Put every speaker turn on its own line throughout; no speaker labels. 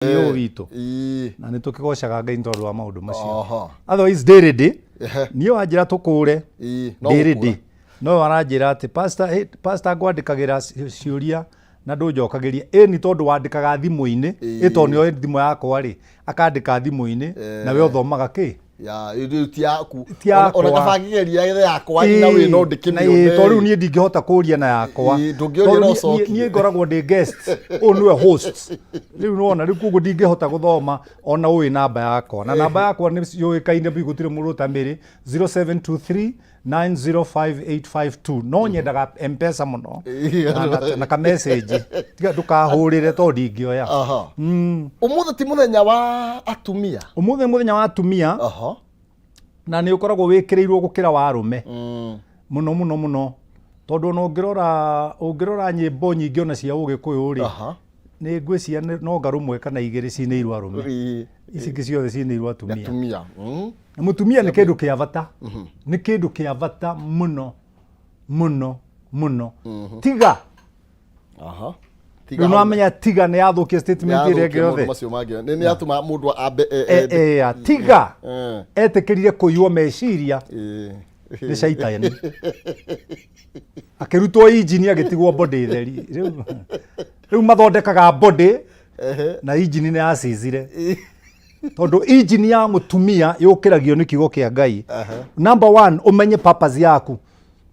Yo wito. Na nä tå kä gocaga Ngai tondå wa maå ndå macio. Otherwise ndä rä niä wanjä ra tå kå re ndä rä no aranjä ra atä pastor ngwandä kagä ra ciå ria na ndå njokagä ria ni tondå wandä kaga thimå-inä tondå nä oä thimå yakwa rä akandä ka thimå-inä nawe å thomaga kä
ya ti yaku ona kabangigeria yakwa na we no ndikimio
to riu nie ndingihota kuria na yakwa nie ngoragwo ndi guest o niwe host riu nona riu kugo ndingihota guthoma ona uwi namba yakwa na namba yakwa ni yuikaine bi gutire muru tamiri 0723 905 no nyendaga mpesa muno na ka message tiga ndukahurire to ndingioya
umuthe ti muthenya wa atumia
muthenya wa atumia na nä å koragwo wä kä rä irwo gå kä ra wa arume muno tondå no å ngä rora nyä mbo nyingä ona cia å gä kå yå rä nä ngwä cia no nga rå mwe kana igä rä cinä irwo arume ici ingä ciothe cinä irwo atumia må tumia nä kä ndå kä a bata nä kä ndå kä a bata muno tiga rä no amenya tiga nä yathå kia statement ä rä angä yothe
nä atuma må ndå ambe
tiga etä kä rire kå iwo meciria nä caitani akä rutwo injini agä tigwo body theri rä u mathondekaga body na injini nä yacicire tondå injini ya må tumia yå kä ragio nä kiugo kä a Ngai number 1 å menye purpose yaku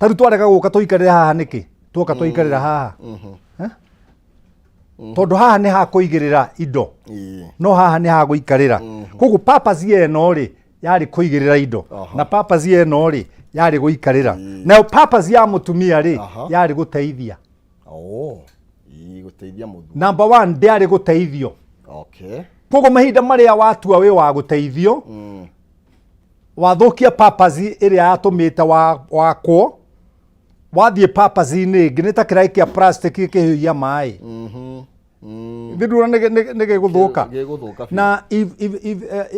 tarä u twarega gå ka tå ikarä haha nä kä twoka tå ikarä ra haha tondå haha nä ha kå igä rä ra indo no haha nä ha gå ikarä ra koguo purpose eno rä yarä kå igä rä ra indo na purpose eno rä yarä gå ikarä ra nayo purpose ya må tumia rä yarä gå teithia number 1 ndäarä gå teithio koguo mahinda marä a watua wä wa gå teithio wathå kia purpose ä rä a yatå mä te wakwo wathiä purpose-inä ngä nä ta kä raä kä a plastic kä hä maä thä ndura nä gä gå thå ka na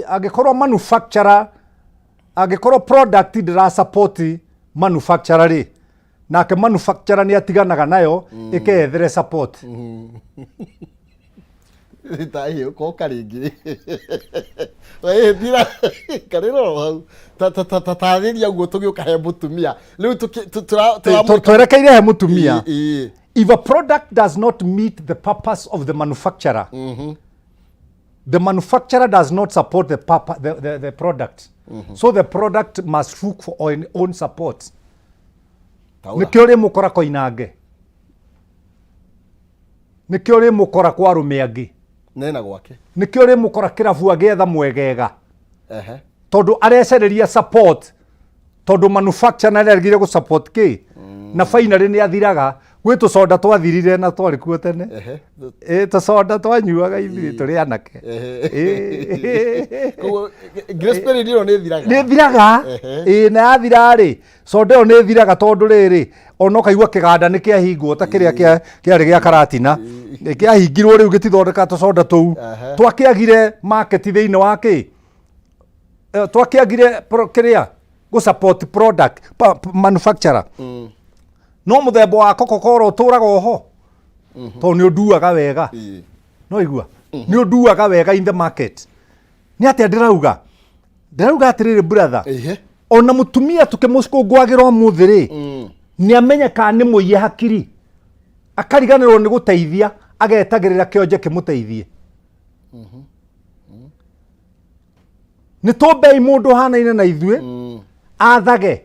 angä korwo manufacturer angä korwo product ndä ra support manufacturer rä nake manufacturer nä atiganaga nayo ä keethere support
tahiä ko karingä thira karä roro hau tarä ria guo tå gä å kahe må tumia rä u
twerekeire he må tumia if a product does not meet the purpose of the manufacturer the manufacturer does not support the product so the product must look for own support nä kä o rä må kora koinange nä kä o rä må kora kwa rå mä angä
nena gwake
nä kä o rä må kora kä rabu agäetha mwegega tondå arecereria support tondå manufacturer nä arerigire gå support kä na finally nä athiraga gwä tå conda twathirire na twarä kuo tene tå conda twanyuaga ithuä tå rä anake nä thiraga na yathira rä conda ä yo nä thiraga tondå rä rä ona kaigua kä ganda nä kä ahingwo ta kä rä a kä arä gä a karatina kä ahingirwo rä u gä tithondeka tå conda tå u twakä agire market thä inä wa kä twakä agire kä rä a gå support product manufacturer no må themba wa Coca-Cola å tå raga oho tondå nä å nduaga wega no igua nä å nduaga wega in the market nä atä ndä rauga atä rä rä brother ona må tumia tå kä må cikå ngwagä ra må thä rä nä amenyeka nä må iye hakiri akariganä rwo nä gå teithia agetagä rä ra kä onje kä må teithie nä tå mbei må ndå hanaine na ithuä athage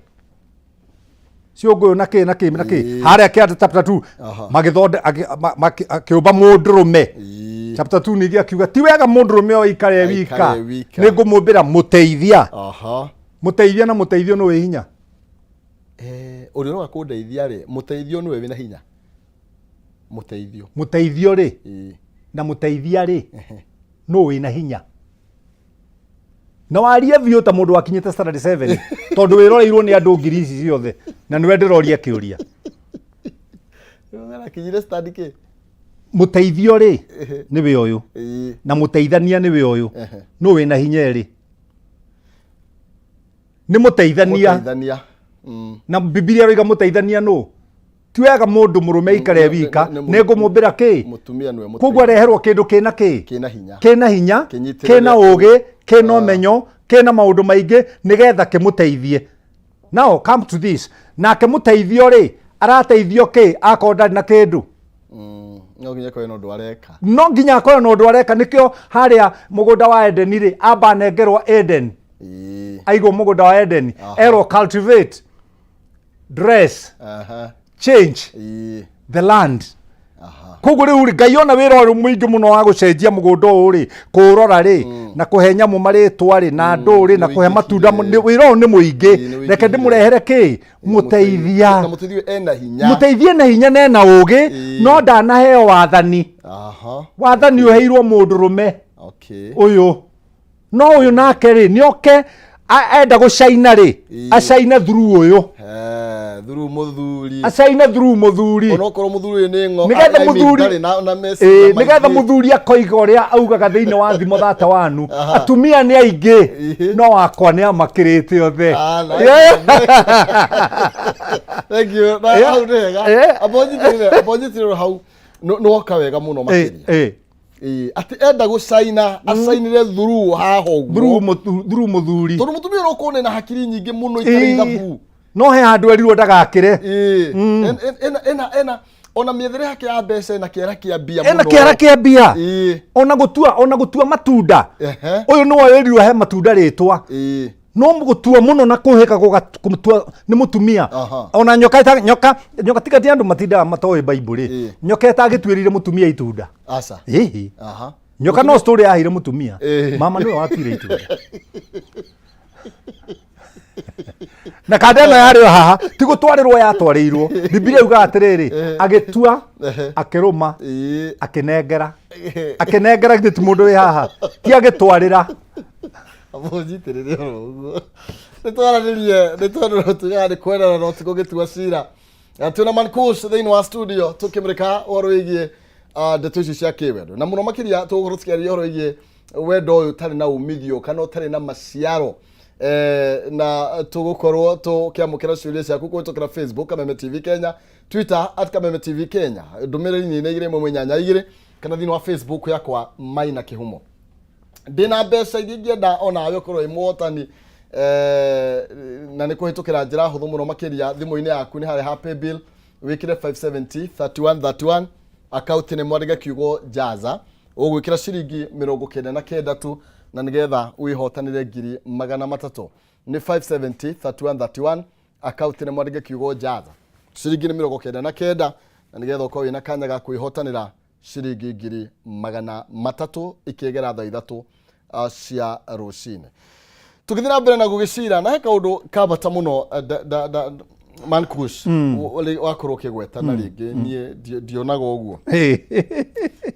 ciångå yå na kä harä a kä ate chapter 2 magä thonde akä å mba må ndå rå me chapter 2 ningä akiuga ti wega må ndå rå me o ikare wika nä ngå må mbä ra må teithia na må teithio nä wä hinya
å rä roga kå ndeithia rä må teithio nä we wä na hinya
må teithio rä na må teithia rä no wä na hinya na warie biå ta må ndå wakinyä te standard 7 tondå wä roreirwo nä andå ngiri ici ciothe na nä we ndä roria kä å ria må teithio rä nä wä å yå na må teithania nä wä å yå no wä na hinya rä nä må teithania na Bibilia roiga må teithania no ti wega mundu murume ikare wika ningumumbira ki
mutumia niwe mutumia
kugwa reherwo kindu kina ki kina hinya kina ugi kina menyo kina maundu maingi nigetha kimuteithie. Now come to this, na kimuteithio ri arateithio ki akonda na kindu
no nginya ko no ndwareka
no nginya ko no ndwareka nikio haria mugunda wa Eden ri amba nengerwo Eden aigo mugunda wa Eden ero cultivate dress change the land koguo riu ri Ngai ona wira uri muingi muno wa gucenjia mugunda uri kurora ri na kuhe nyamu maritwa ri na andu ri na kuhe matunda wira uri ni muingi reke ndimurehere ki muteithia muteithie na hinya na ena ugi no ndanaheo wathani wathani uheirwo mundu rume uyu no uyu nake ri nioke enda gucaina ri acaina through uyu
through muthuri
acaina through muthuri
onokorwo muthuri ni ngo
nigetha muthuri na message nigetha muthuri akoiga uria augaga thiini wa thimo thata wanu atumia ni aingi no wakwa ni amakirite othe.
Thank you how rega abonjitire hau no kawega muno makiria ati enda gucaina acainire through haho
through muthuri
tondu mutumia no kone na hakiri nyingi muno ikari thabu
no he handu erirwo ndagakire
ena ona miethere yake ya mbeca na kiera kia bia muno
ena kiera kia bia ona gutua matunda uyu no erirwo he matunda ritwa no mugutua muno na kuhika gutua ni mutumia ona nyoka tikati andu matinda matoe Bible nyoka etagitwirire mutumia itunda
asa
nyoka no story ahire mutumia mama niwe watwire itunda na kadena yari haha tigutwarirwo yatwarirwo Biblia yuga atiriri agitua akiruma akinengera giti mundu wi haha ti agitwarira
abonjitire uguo nitwaranirie tugari kwenda no tigugitua cira tuna Man Kush thiini wa studio tukimrika waro wigie ndeto ici cia kiwendo na muno makiria tuguru tukiaria waro wigie wendo uyu tari na umithio kana tari na maciaro na tugukorwo tukiamukira ciuria ciaku kuhitukira Facebook Kameme TV Kenya, Twitter @KamemeTV Kenya, ndumiriri ni igire mwe nyanya igire kana thiini wa Facebook yakwa Maina Kihumo. Ndina mbeca iria ngenda ona ayo korwo imwotani na ni kuhitukira njira huthu muno makiria thimu-ini yaku ni hari happy bill wikire 570 3131 account ni mwandike kiugo jaza ugwikira ciringi 99 tu na nigetha wihotanire ngiri 300 ni 570 3131 account ni mwandike kiugo jaza ciringi ni 99 na nigetha ukorwo wina kanya ga kwihotanira ciringi ngiri 300 ikigera thaa 3 cia rucine. Tukithira mbere na gugicira na heka undu kabata muno Man Kush wakorwo kigweta na ringi nie ndionaga uguo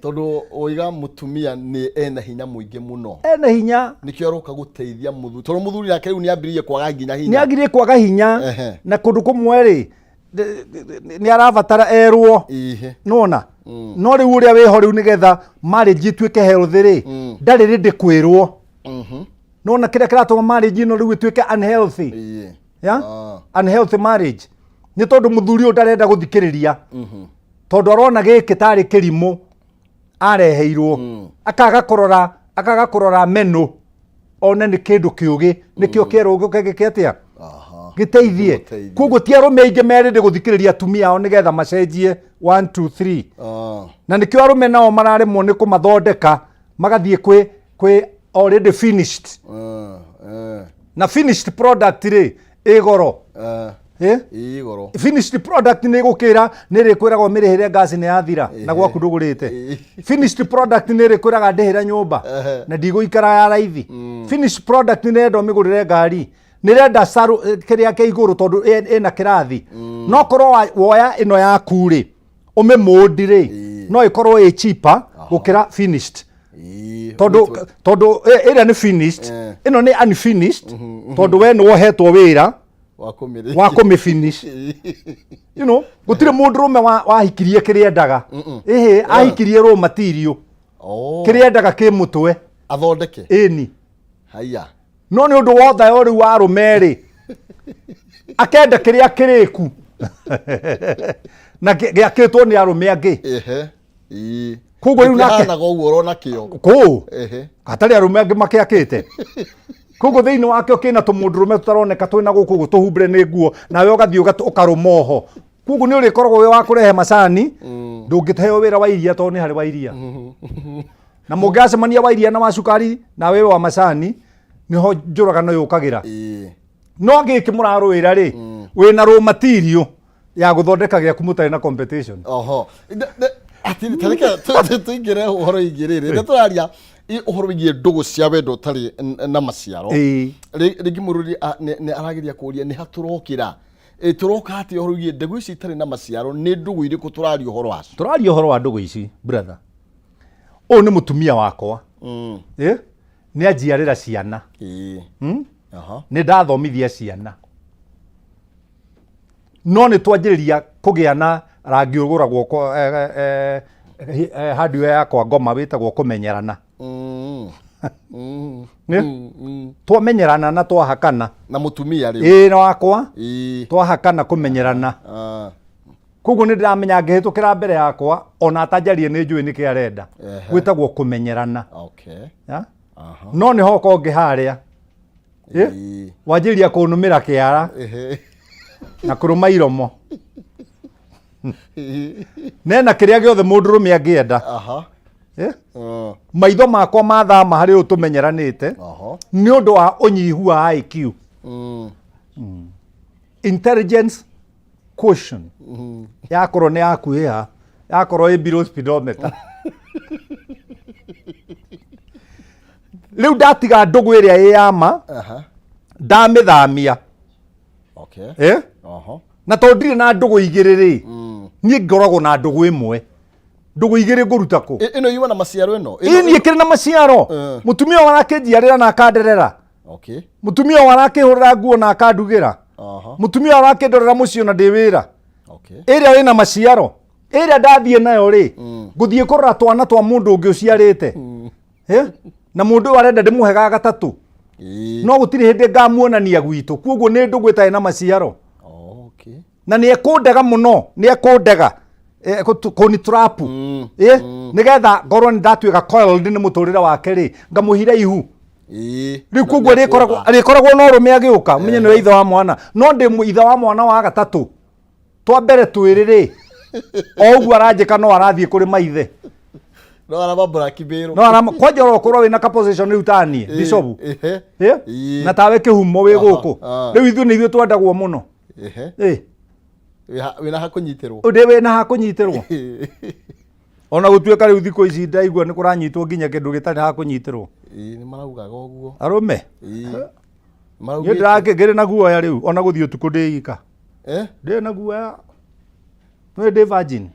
tondu oiga mutumia ni ena hinya muingi muno
ena hinya
nikio aroka guteithia muthuri tondu muthuri yake riu ni ambiririe kwaga nginya hinya
ni agirie kwaga hinya na kundu kumwe ri ni arabatara erwo nona no riu uria wiho riu nigetha marriage ituike healthy ri ndari rindi kwirwo nona kira kiratuma marriage ino riu ituike unhealthy unhealthy marriage ni tondu muthuri uyu ndarenda guthikiriria tondu arona giki tari kirimu areheirwo akaga kurora menu one ni kindu kiugi nikio kero uguke gikiatia giteithie koguo ti arume aingi merinde guthikiriria atumia ao nigetha macenjie 1 2 3 na nikio arume nao mararemwo ni kumathondeka magathie kwi already finished na finished product ri igoro igoro finished product ni gukira ni rikwiragwo mirihire gas ni yathira na gwaku ndugurite finished product ni rikwiraga ndihira nyumba na ndiguikara ya raithi finished product ni rendo migurire ngari ni renda saru kiria ke iguru tondu ena kirathi no korwo woya ino yaku ri umemodi ri no ikorwo i cheaper gukira finished tondu ira ni finished ino ni unfinished tondu we no wohetwo wira wa kumifinish you know gutire mundu rume wahikirie kiriendaga ahikirie raw material kiriendaga ki mutwe
athondeke
eni
haya
no ni undu wothe ori wa rumeri akenda kiria kiriku na gĩakĩtwo nĩ arũme angĩ. Koguo rĩu nake
hana go urona kĩo
kũ hatarĩ arũme angĩ makĩakĩte. Koguo thĩinĩ wakĩo kĩna tũmũndũrũme tũtaroneka twĩna gũkũ tũhumbĩre nĩ nguo, nawe ũgathiĩ ũkarũma oho. Koguo nĩ ũrĩkoragwo wĩ wa kũrehe macani, ndũngĩheo wĩra wa iria tondũ nĩ harĩ wa iria. Na mũngĩacemania wa iria na wa cukari na wewe wa macani, niho njũragano yũkagĩra. No gĩkĩ mũrarũĩra rĩ, wĩna raw material ya gũthondeka gĩaku mũtarĩ na competition.
Ati tareka tuingire uhoro igirire nda turaria uhoro wigie ndugu cia wendo tari na maciaro rigi mururi ne aragiria kuria ni haturokira turoka ati uhoro wigie ndugu ici tari na maciaro ni ndugu iriku turaria uhoro wacio.
Turaria uhoro wa ndugu ici brother. O ni mutumia wakwa ni ajiarira ciana ni ndathomithia ciana no ni twanjiriria kugiana rangi ũgũragwo hardware yakwa ngoma wĩtagwo kũmenyerana. Twamenyerana na twahakana
na mũtumia rĩu
na wakwa twahakana kũmenyerana. Koguo nĩ ndĩramenya ngĩhĩtũkĩra mbere yakwa ona atanjarie nĩ njũĩ nĩkĩ arenda gwĩtagwo kũmenyerana. No nĩ hoka ũngĩ harĩa wanjĩria kũnũmĩra kĩara na kũrũma iromo nena kiria giothe mũndũrũme angĩenda. Maitho makwa mathama harĩ ũtũmenyeranĩte nĩ ũndũ wa ũnyihu wa IQ, intelligence quotient yakorwo nĩ yaku ĩha yakorwo ĩ below speedometer. Rĩu ndatiga ndũgũ ĩrĩa ĩ yama ndamĩthamia na tondũ ndirĩ na ndũgũ igĩrĩ rĩ niĩ ngoragwo na ndũgũ ĩmwe. Ndũgũ igĩrĩ ngũruta kũ?
Ĩno yuma na maciaro ĩno.
Niĩ kĩrĩ na maciaro. Mũtumia warakĩnjiarĩra na akanderera. Mũtumia warakĩhũrĩra nguo na akandugĩra. Mũtumia warakĩndorera mũciĩ na ndĩ wĩra. Ĩrĩa wĩna maciaro ĩrĩa ndathiĩ nayo rĩ ngũthiĩ kũrora twana twa mũndũ ũngĩ ũciarĩte na mũndũ ũyũ arenda ndĩmũhe gatatũ no gũtirĩ hĩndĩ ngamuonania gwitũ. Koguo nĩ ndũgũ ĩtarĩ na maciaro na nĩ ekũndega mũno, nĩ ekũndega kũni trap nĩgetha ngorwo nĩ ndatuĩka coiled nĩ mũtũrĩre wake rĩ ngamũhira ihu. Rĩu koguo arĩkoragwo no ũrũme agĩũka ũmenye nĩwe ithe wa mwana no ndĩ ithe wa mwana wa gatatũ twa mbere twĩrĩ rĩ o ũguo aranjĩka no arathiĩ kũrĩ maithe
no arama black bero
no kwanja ũkorwo wĩna ka position rĩu taniĩ bishop na tawe kĩhumo wĩ gũkũ rĩu ithuĩ nĩ ithuĩ twendagwo mũno
wĩna hakũnyitĩrwo
wĩna hakũnyitĩrwo ona gũtuĩka rĩu thikũ ici ndaigua nĩ kũranyitwo nginya kĩndũ gĩtarĩ hakũnyitĩrwo.
Nĩ maraugaga ũguo
arũme niĩ ndĩrakĩngĩrĩ na guoya rĩu ona gũthiĩ ũtukũ ndĩ ika ndĩ na guoya no ndĩ virgin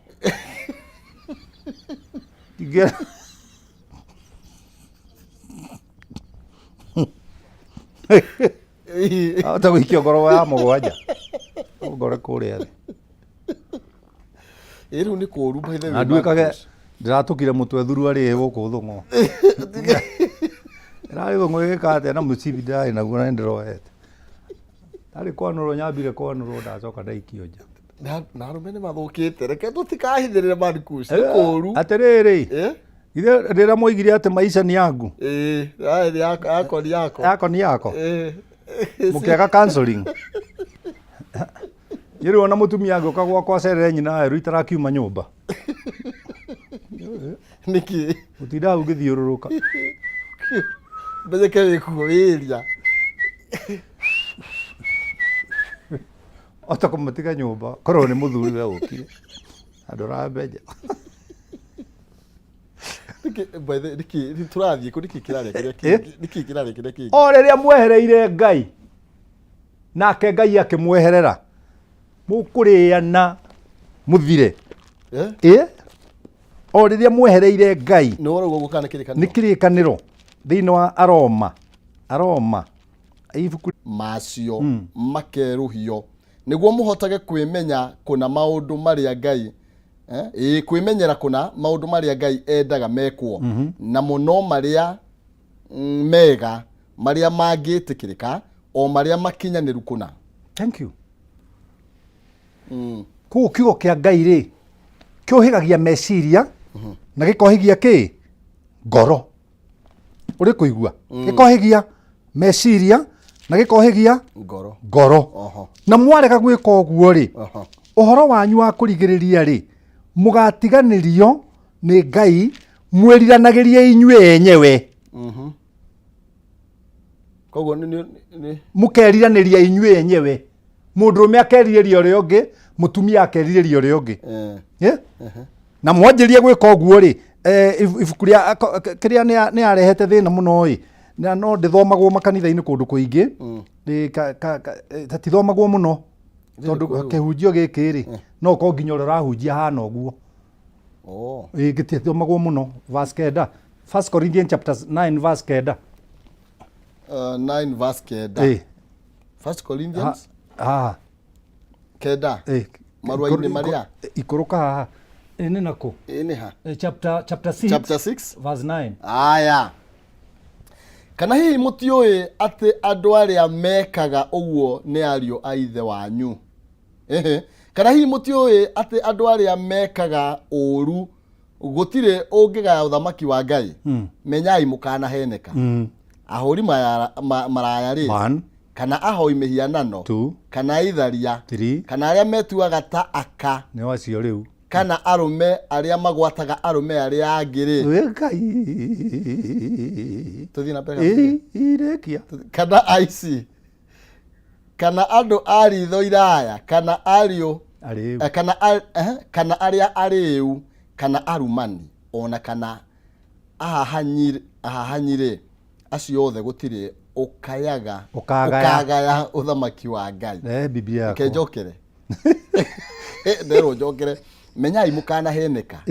ata gũikio ngoro ya mũgwanja ngore kũrĩa thĩ
rĩu nĩ kũru baithe
na nduĩkage ndĩratũkire mũtwe thuru arĩ gũkũ thũng'o ĩrarĩ thũng'o ĩgĩkate na mũcibi ndĩrarĩ naguo na nĩndĩrohete ndarĩ kwanũrwo nyambire kwanũrwo ndacoka ndaikio nja
na arũme nĩ mathũkĩte reke tũtikahithĩrĩre Man Kush nĩ kũru
atĩrĩrĩ ithe ndĩra moigire atĩ maica nĩ yangu yako nĩ yako mũkĩaga counseling yĩrĩ ona mũtumia angĩũka gwakwa acerere nyina rĩu itarakiuma nyũmba
nĩkĩ
ũtindaga ũgĩthiũrũrũka
mbetheke wĩkuo wĩria
ota kũmatiga nyũmba korwo nĩ mũthuri we ũkire andũ rambenja
nĩkĩ tũrathiĩ kũ nĩkĩ kĩrarĩa kĩrĩa kĩngĩ
o rĩrĩa mwehereire Ngai nake Ngai akĩmweherera mũkũrĩana mũthire o rĩrĩa mwehereire Ngai nĩ kĩrĩkanĩro thĩinĩ wa Aroma ibuku
macio makerũhio nĩguo mũhotage kwĩmenya kũna maũndũ marĩa Ngai kwĩmenyera kũna maũndũ marĩa Ngai endaga mekwo na mũno marĩa mega marĩa mangĩtĩkĩrĩka o marĩa makinyanĩru kũna.
Thank you. Ku kiugo kia Ngai ri kiohigagia meciria na gikohigia ki ngoro. Uri kuigua gikohigia meciria na gikohigia ngoro. Na mwarega gwika uguo ri uhoro wanyu wa kurigiriria ri mugatiganirio ni Ngai mweriranagirie inyue enyewe.
Koguo ni
mukeriraniria inyue enyewe. Mundurume akeririria uria ungi, mutumia akeririria uria ungi. Na mwanjirie gwika uguo ri ibuku ria kiria ni arehete thina muno ri na no ndithomagwo makanitha-ini kundu kuingi tatithomagwo muno tondu kihunjio giki ri no ko nginya uria rahunjia hana uguo. Gitithomagwo muno. Verse 9, 1 Corinthians chapter 9 verse 9.
9 verse 9. 1 Corinthians keda marwa-ini maria
ikuruka haha ini nako
ini ha
chapter 6 verse 9.
Aya, kana hihi mutioi ati andu aria mekaga uguo ni ario a ithe wanyu? Kana hihi mutioi ati andu aria mekaga uru gutire ungigaya uthamaki wa Ngai? Menyai mukana heneka. Ahuri maraya ri kana ahoi mihianano kana itharia kana aria metuaga ta aka
ni wacio riu
kana arume aria magwataga arume aria angiri tuthina pega
irekia
kana aici kana andu ari thoiraya kana ario kana aria ariu kana arumani ona kana ahahanyire acio othe gutire ukagaya uthamaki wa Ngai.
Biblia yako
kejokere ndero njokere menyai mukana heneka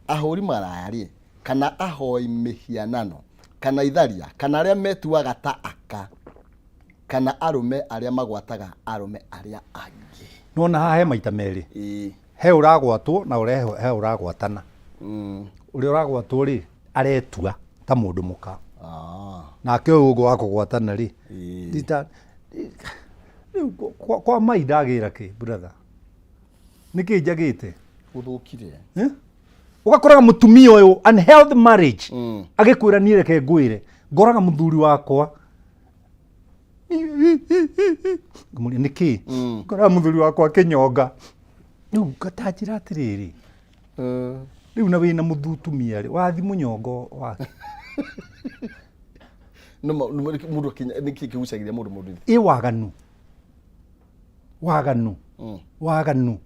ahuri maraya ri kana ahoi mihianano kana itharia kana aria metuaga ta aka kana arume aria magwataga arume aria angi.
Nona haha he maita meri he uragwatwo na he uragwatana. Uri uragwatwo ri aretua ta mundu muka nake ugo wa kugwatana ri kwa maidagira ki brother niki njagite
uthukire
ugakoraga mutumia uyu unhealthy marriage agikwira ni reke ngwire ngoraga muthuri wakwa niki ngoraga muthuri wakwa kinyonga riu ngatanjira atiriri riu na wina muthutumia ri wathi munyongo wake
no mundu kinya niki kigucagiria mundu
waganu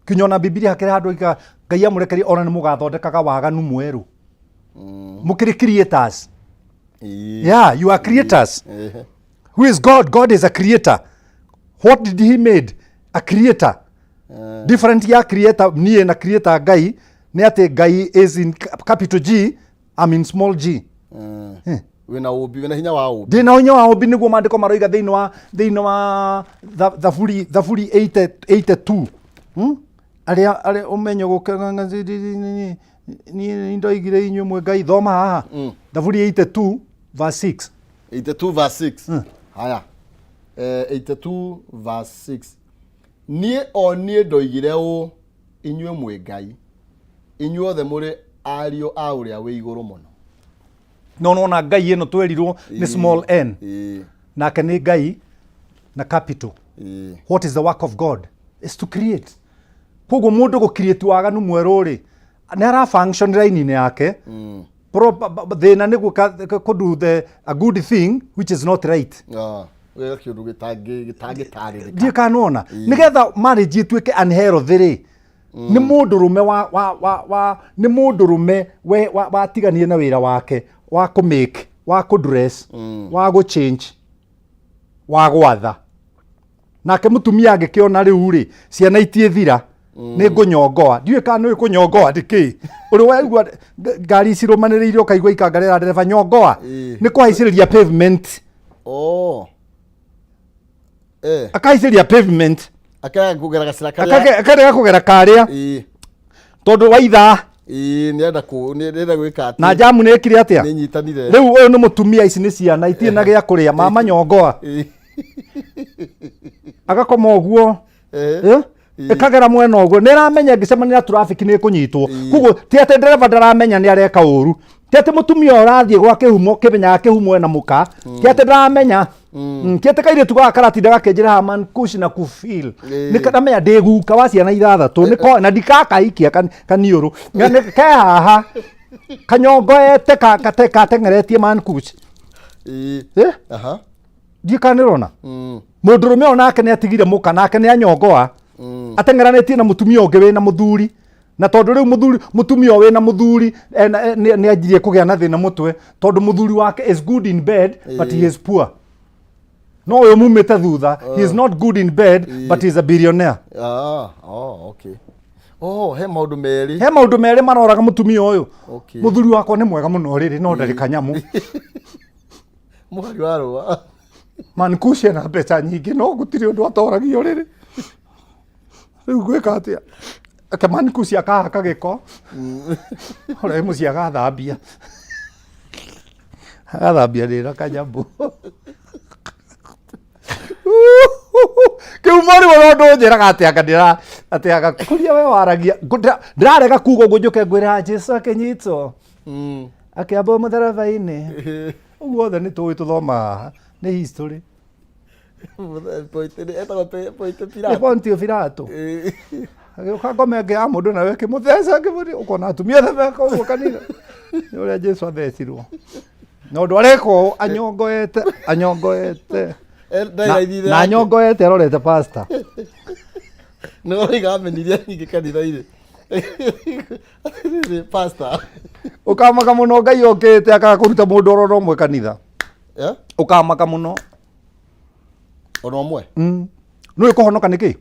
kinyona Biblia hakire handu ika Ngai amurekerie ona ni mugathondekaga waganu mweru mukiri creators. Yeah, you are creators. Who is God? God is a creator. What did he made? A creator. Different ya creator ni na creator Ngai ni ati Ngai is in capital G, I'm in small g.
Wina ubi wina hinya wa ubi
dina hinya wa ubi niguo mandiko maroiga thiini wa thaburi 82 aria umenyo gukanga ni ndoigire inywe mwe Ngai thoma haha thaburi 82 verse 6.
82 verse 6 haya 82 verse 6 nie ndoigire u inywe mwe Ngai inywe othe muri ario a uria we iguru muno. No
na Ngai eno twerirwo ni small n nake ni Ngai na capital. What is the work of God? Is to create. Koguo mundu go create waganu mweru ri ni ara function line ni yake thina ni go do a good thing which is not right.
We kiundu gitangi taririka
die kanona nigetha marriage ituike unhealthy ri ni mundurume ni mundurume we watiganie na wira wake wa ku make wa ku dress wa go change wa gwatha nake mutumia angikiona riu ri ciana itiethira ni ngunyongoa ndiwe kana ni kunyongoa ndiki uri waigua ngari cirumaniriire ukaigua ikangarira ndereba nyongoa ni kuhaiciriria pavement. Akaiciriria pavement
akaya kugera gacira karia
akaya kugera karia tondu waitha
nenda gwika ati
na jamu ni kire atia
ni nyitanire
riu uyu ni mutumia ici ni ciana itie na gia kuria mama nyongoa agakoma uguo ikagera mwena ogwo niramenya ngicemania na traffic ni kunyitwo kugo ti ate driver ndaramenya ni areka uru ti ate mutumia urathie gwa kihumo kibenya kihumo na muka ti ate ndaramenya ti ate kaire tuga karati ndaga kenjira Man Kush na kufeel ni kadamenya ndiguka wa ciana ithathatu niko na ndikaka ikia kaniuru ngane ke haha kanyongoete katengeretie Man Kush
aha
ndikanirona mundurume onake ni atigire muka nake ni anyongoa atengeranĩtie na mutumia ũngĩ wĩna mũthuri na tondũ rĩu mutumia wĩna mũthuri nĩ anjirie kũgĩa na thĩna mũtwe tondũ mũthuri wake is good in bed but he is poor no ũyũ mumĩte thutha he is not good in bed but he is a billionaire
okay he maũndũ
merĩ maroraga mutumia ũyũ mũthuri wakwa nĩ mwega mũno rĩrĩ no ndarĩ kanyamu
mwari warũa
Man Kush na mbeca nyingĩ no gũtirĩ ũndũ atoragio rĩrĩ rĩu gwĩka atĩa ake Man Kush akahaka gĩko ũrĩa mũciĩ agathambia rĩra kanyambu kĩu mori mũndũ njĩraga atĩa kũria we waragia ndĩrarega kuga ũguo njũke ngwĩra Jesũ akĩnyitwo akĩamba mũtharaba-inĩ ũguo othe nĩ tũĩ tũthoma nĩ history Pontio Pilato agĩũka ngome ĩngĩ ya mũndũ nawe kĩmũtheca ũkona atumia othe meka ũguo kanitha nĩ ũrĩa Jesũ athecirwo na ũndũ areka anyongoete na anyongoete arorete pastor
no igamenirie nyingĩ kanitha-inĩ pastor
ũkamaka mũno Ngai okĩte akakũruta mũndũ ororo ũmwe kanitha ũkamaka mũno
ono ũmwe
nĩ kũhonoka nĩkĩ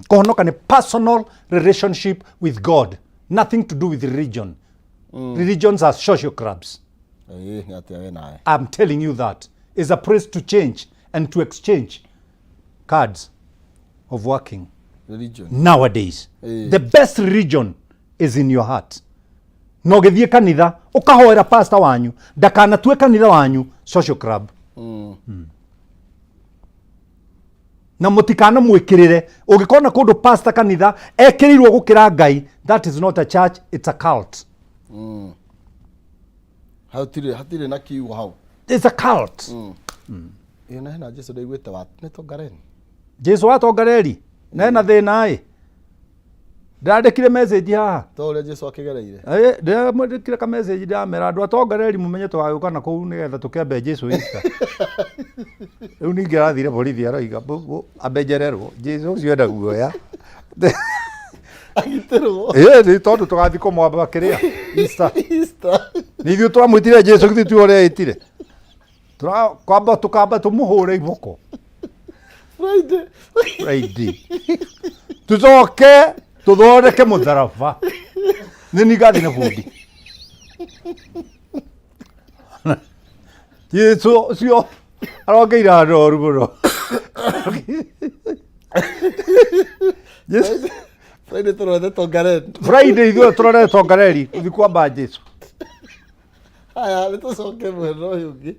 kũhonoka nĩ personal relationship with God, nothing to do with religion. Religions are social clubs. I'm telling you that is a place to change and to exchange cards of working
religion
nowadays. The best religion is in your heart. No githie kanitha ukahoera pastor wanyu ndakana tue kanitha wanyu social club. Na mutikana mwikirire ugikona kundu pastor kanitha ekirirwo gukira Ngai, that is not a church, it's a cult.
Hatire na kiu hau.
It's a cult.
Ina hena Jesu ndaigwete wa netongareni.
Jesu atongareri na thina ai ndandikire message haha
to uria Jesu akigereire
ndamwandikire ka message ndamera andu atongareri mumenye twagĩũka na kũu nĩgetha tũkĩambe Jesu Easter. Rĩu ningĩ arathire borithi aroiga ambenjererwo Jesu ũcio enda guoya
agiterwo
nĩ tondũ tũgathiĩ kũmwamba kĩrĩa Easter. Nĩ ithuĩ twamwĩtire Jesu githĩ tu ũrĩa etire tukamba tũmũhũre iboko Friday tucoke tuthondeke mũtharaba nĩ ngathi na bundi Jesu ũcio arongeire ndoru mũno.
Friday tũrore tongareri.
Friday ithuĩ tũrore tongareri gũthiĩ kwamba Jesu.
Aya nĩ tũcoke mwena ũyũ ũngĩ.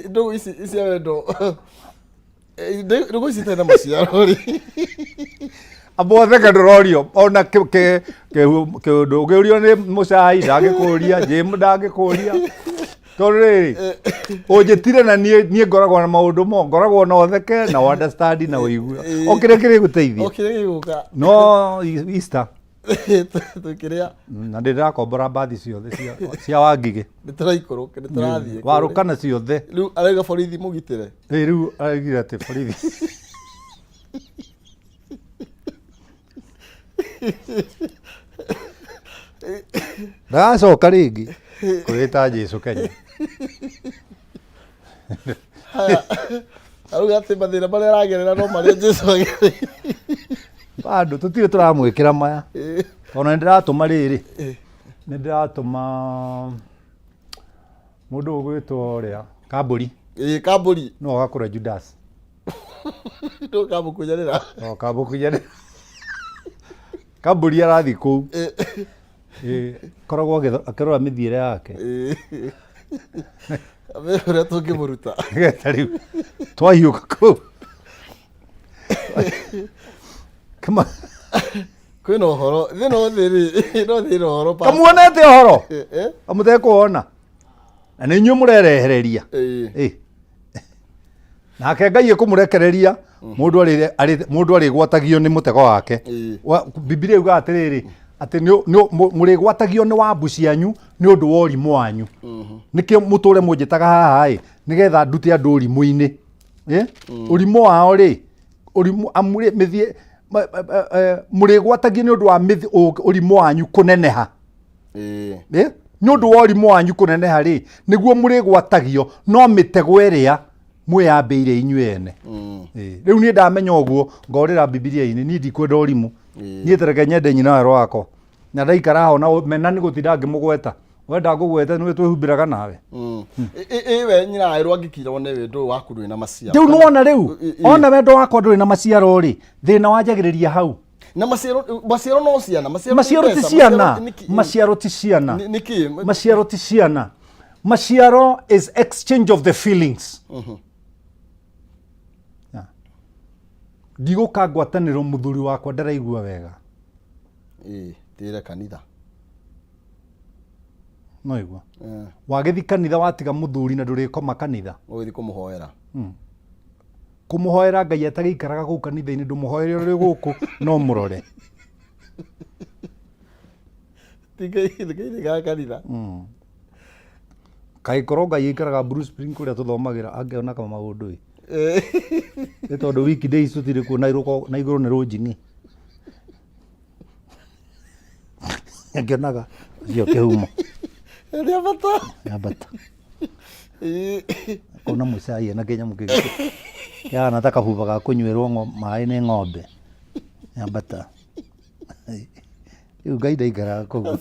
Ndugu ici wendo ndugu ici tena maciaro ri
abothe kandorio ona ke ndugurio ni mucai ndangikuria Jim ndangikuria tori ujitire na nie ngoragwo na maundu mo ngoragwo na otheke na understand na uigua okire guteithia
guka
no Easter
tukiria
na ndirakombora bathi ciothe cia Wangige
nituraikũrũke nitũrathiĩ
warũkana ciothe
rĩu arauga borithi mũgitĩre
rĩu araugire atĩ borithi ndacoka rĩngĩ kwĩta Jesu Kenya.
Arauga atĩ mathĩna marĩa aragerera no marĩa Jesu agereire
bado tutire turamwikira maya ona ndiratuma riri ndiratuma mundu ugwitwo uria Kamburi
Kamburi
no gakura Judas
ndo kamukunyanira
Kamburi arathi kuu koragwo akirora mithiire yake
ameura tungimuruta
tariu twahiuka kuu
kwina horo no thiri horo pa
kamuonete horo amute kuona na ninyu murerehereria nake Ngai ekumurekereria mundu ari gwatagio ni mutego wake Biblia yuga atiriri ati muri gwatagio ni wambu cianyu ni undu wa urimu wanyu nikio muture munjitaga haha nigetha ndute andu urimu-ini urimu wao ri urimu amuri mithie muri gwatagio ni undu wa urimu wanyu kuneneha ni undu wa urimu wanyu kuneneha ri niguo muri gwatagio no mitego iria mwiyambiire inyuĩ ene riu ni ndamenya uguo ngorira Biblia-ini ni ndikwenda urimu ni tereke nyende nyina wero wako na ndaikara ho na mena ni gutinda ngimugweta wenda ngugwete ni twehumbiraga nawe
we nyina wero angikira one wendo waku nduri na maciaro
riu nuona riu ona wendo wako nduri na maciaro ri thina wanjagiriria hau
na maciaro no ciana
maciaro ti ciana maciaro ti ciana
niki
maciaro ti ciana maciaro is exchange of the feelings Digo ngwatanĩro muthuri wakwa ndaraigua wega
tire kanitha
no igua wagithi kanitha watiga muthuri na ndurikoma kanitha
ugithi kumuhoera
kumuhoera Ngai atagikaraga gũkũ kanitha-inĩ ndumuhoere uri gũkũ no murore
tigai ga kanitha
kai korwo Ngai ikaraga Bruce Spring kuria tuthomagira angiona kama maundu ni tondu weekdays tutire ku na iguru ni rujini angionaga cio kihumo ya bata kona musai na Kenya mukigi ya nataka huvaga kunywerwo mai ni ng'ombe ya bata yu Ngai ndaikaraga kugu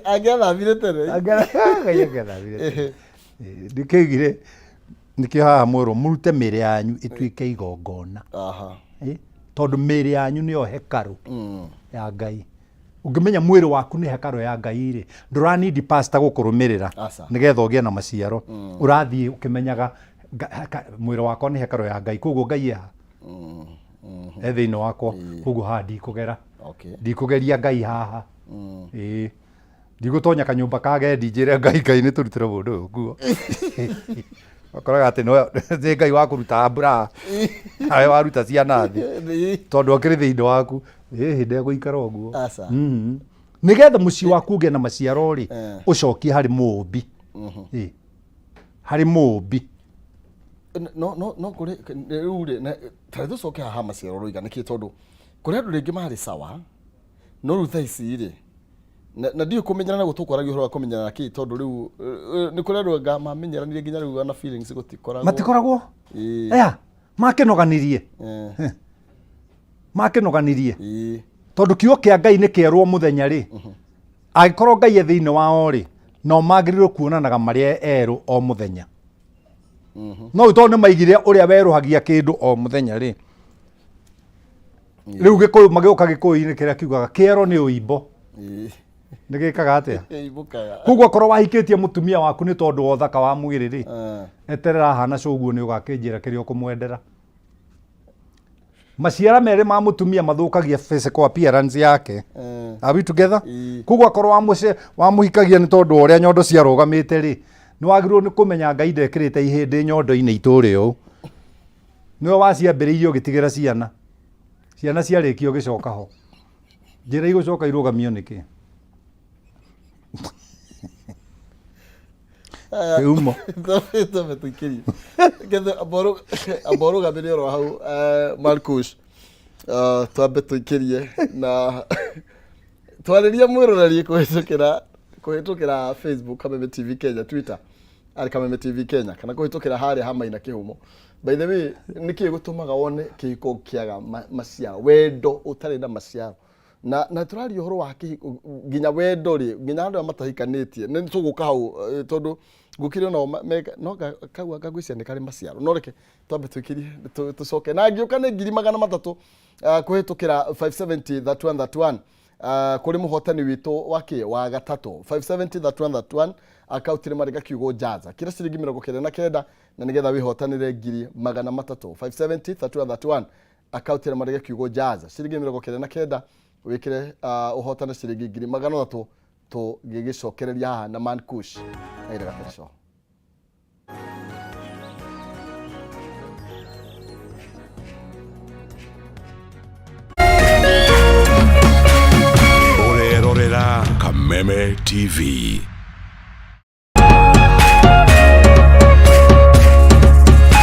agera vile tere
agera vile ndikigire nikio haha mwero murute mĩĩrĩ yanyu ĩtuĩke igongona tondu mĩĩrĩ yanyu nĩyo hekaru ya Ngai ungimenya mwĩrĩ waku nĩ hekaru ya Ngai ri ndũranidi pastor gũkũrũmĩrĩra nigetha ũgĩe na maciaro ũrathiĩ ũkimenyaga mwĩrĩ wakwa nĩ hekaru ya Ngai koguo Ngai eha thĩinĩ wakwa koguo haha ndikũgeria Ngai haha ndigũtonya kanyũmba ka gendi njĩre Ngai nĩ tũrutĩre mũndũ ũyũ nguo Wakoraga ati no Ngai wa kuruta mbura awe waruta ciana thi tondu akiri thiini waku hindi egũikara ũguo nigetha muciĩ waku ũgĩe na maciaro ri ũcokie harĩ mũũmbi harĩ mũũmbi
no kuri riu ri tare tucoke haha maciaro roiga niki tondu kuri andu ringi mari sawa no ru thaici ri na ndio kumenyana na gutukoragio horo kumenyana ki tondu riu ni kuri andu nga mamenyeranire nginya riu na feelings gutikoragwo
matikoragwo aya makenoganirie makenoganirie tondu kiugo kia Ngai ni kierwo muthenya ri agikorwo Ngai e thiini wao ri no magirirwo kuonanaga maria eru o muthenya no tondu ni maigire uria weruhagia kindu o muthenya ri riu gikuyu magioka gikuyu-ini kiria kiugaga kiero ni uimbo nigikaga atia koguo korwo wahikitie mutumia waku ni tondu wa uthaka wa mwiri ri eterera hana coguo ni ugakinjira kiria ukumwendera maciara meri ma mutumia mathukagia physical appearance yake are we together koguo korwo wamuhikagia ni tondu uria nyondo ciarugamite ri ni wagirwo ni kumenya Ngai ndekirite ihindi nyondo-ini ituri u niwe waciambiriirie ugitigira ciana ciarikio gicoka ho njira igucoka irugamio niki Umo.
Tome tuikiri. Gethe aboru gabiri ro hau Man Kush. Twambe tuikirie na twariria mwiroreri kuhitukira Facebook Kameme TV Kenya, Twitter ari Kameme TV Kenya kana kuhitukira hari hamaina kihumo. By the way niki gutumaga wone kiko kiaga maciaro wendo utari na maciaro na turari uhoro wa ginya wendo ri ginya andu matahikanitie ni tuguka hau tondu gukire no kagwa kagwisia ni kari maciaro no reke twambe twikiri tucoke na ngiuka ni 300 kuhitukira 570 that one kuri muhotani witu wa gatatu 570 that one akautire mariga kiugo jaza kira ciringi 79 na nigetha wihotanire 300 570 that one akautira marege kiugo jaza ciringi 99 wikire uhotana ciringi 300 to gigicokereria haha na Man Kush aira gateco
Orerorera Kameme TV.